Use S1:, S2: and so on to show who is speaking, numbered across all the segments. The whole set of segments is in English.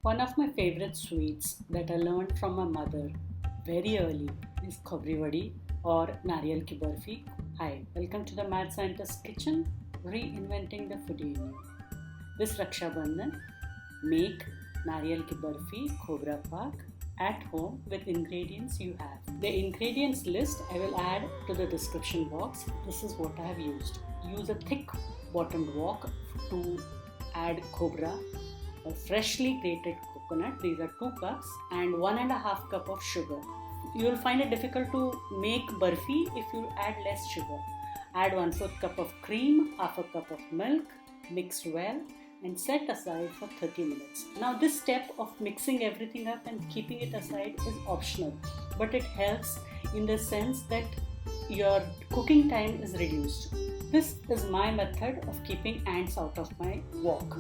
S1: One of my favorite sweets that I learned from my mother very early is Khobbri Vadi or Nariyal Barfi. Hi, welcome to the Mad Scientist's Kitchen, reinventing the foodie in you. This Raksha Bandhan, make Nariyal Barfi, Khopra Pak at home with ingredients you have. The ingredients list I will add to the description box. This is what I have used. Use a thick bottomed wok to add khobra, a freshly grated coconut, these are 2 cups, and 1.5 cup of sugar. You will find it difficult to make barfi if you add less sugar. Add 1/4 cup of cream, half a cup of milk, mix well and set aside for 30 minutes. Now this step of mixing everything up and keeping it aside is optional, but it helps in the sense that your cooking time is reduced. This is my method of keeping ants out of my wok.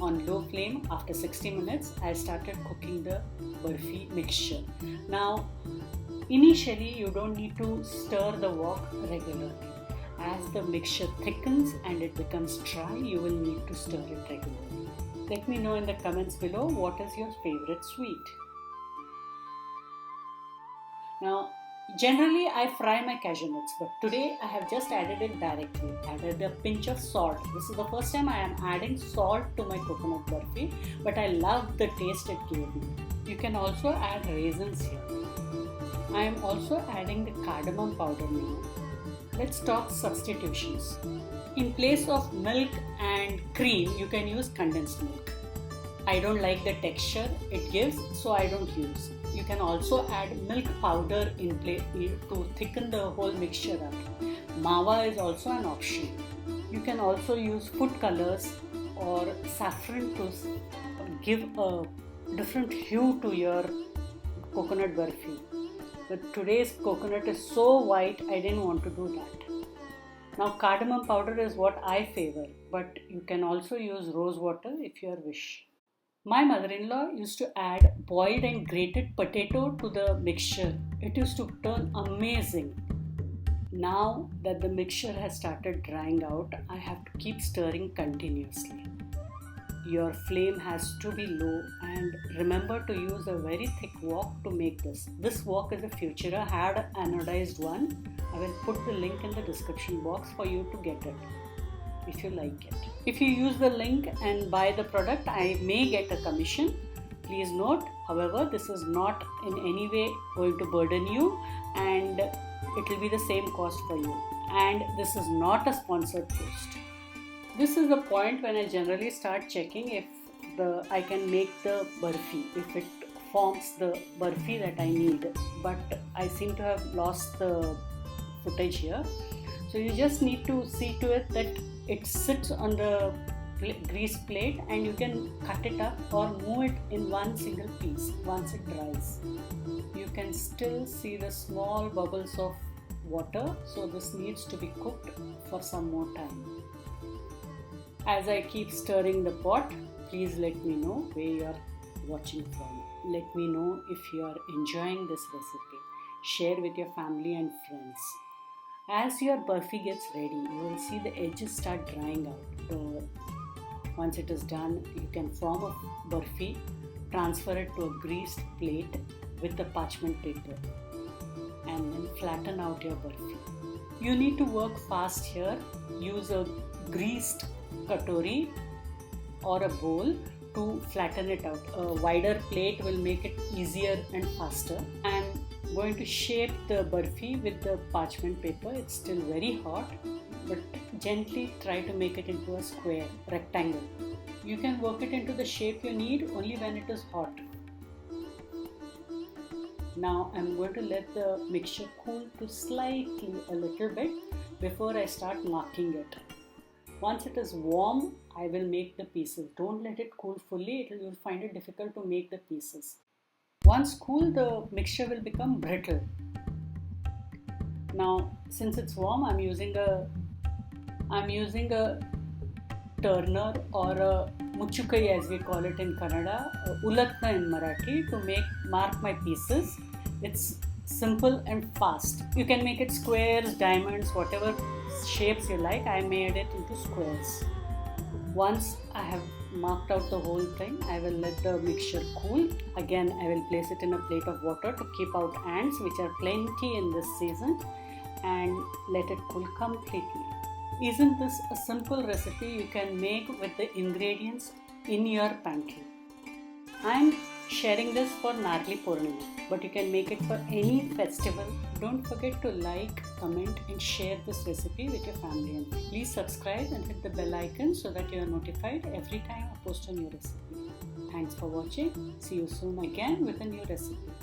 S1: On low flame, after 60 minutes, I started cooking the barfi mixture. Now, initially you don't need to stir the wok regularly. As the mixture thickens and it becomes dry, you will need to stir it regularly. Let me know in the comments below what is your favorite sweet. Now, generally I fry my cashew nuts, but today I have just added it directly. Added a pinch of salt. This is the first time I am adding salt to my coconut barfi, but I love the taste it gave me. You can also add raisins here. I am also adding the cardamom powder now. Let's talk substitutions. In place of milk and cream, you can use condensed milk. I don't like the texture it gives, so I don't use. You can also add milk powder in place to thicken the whole mixture up. Mawa is also an option. You can also use food colors or saffron to give a different hue to your coconut barfi. But today's coconut is so white, I didn't want to do that. Now cardamom powder is what I favor, but you can also use rose water if you wish. My mother-in-law used to add boiled and grated potato to the mixture. It used to turn amazing. Now that the mixture has started drying out, I have to keep stirring continuously. Your flame has to be low and remember to use a very thick wok to make this. This wok is a future. I had anodized one. I will put the link in the description box for you to get it if you like it. If you use the link and buy the product, I may get a commission. Please note, however, this is not in any way going to burden you and it will be the same cost for you. And this is not a sponsored post. This is the point when I generally start checking if I can make the barfi, if it forms the barfi that I need. But I seem to have lost the footage here. So you just need to see to it that it sits on the grease plate and you can cut it up or move it in one single piece once it dries. You can still see the small bubbles of water, so this needs to be cooked for some more time. As I keep stirring the pot, please let me know where you are watching from. Let me know if you are enjoying this recipe. Share with your family and friends. As your barfi gets ready, you will see the edges start drying out. Once it is done, you can form a barfi, transfer it to a greased plate with the parchment paper and then flatten out your barfi. You need to work fast here. Use a greased katori or a bowl to flatten it out. A wider plate will make it easier and faster. I'm going to shape the barfi with the parchment paper. It's still very hot, but gently try to make it into a square, rectangle. You can work it into the shape you need only when it is hot. Now I'm going to let the mixture cool to slightly a little bit before I start marking it. Once it is warm, I will make the pieces. Don't let it cool fully, you'll find it difficult to make the pieces. Once cool, the mixture will become brittle. Now, since it's warm, I'm using a turner or a muchukai as we call it in Kannada, ulatna in Marathi, to mark my pieces. It's simple and fast. You can make it squares, diamonds, whatever shapes you like. I made it into squares. Once I have marked out the whole thing. I will let the mixture cool. Again, I will place it in a plate of water to keep out ants, which are plenty in this season, and let it cool completely. Isn't this a simple recipe you can make with the ingredients in your pantry? I'm sharing this for Narli Purnima, but you can make it for any festival. Don't forget to like, comment and share this recipe with your family and friends. Please subscribe and hit the bell icon so that you are notified every time I post a new recipe. Thanks for watching. See you soon again with a new recipe.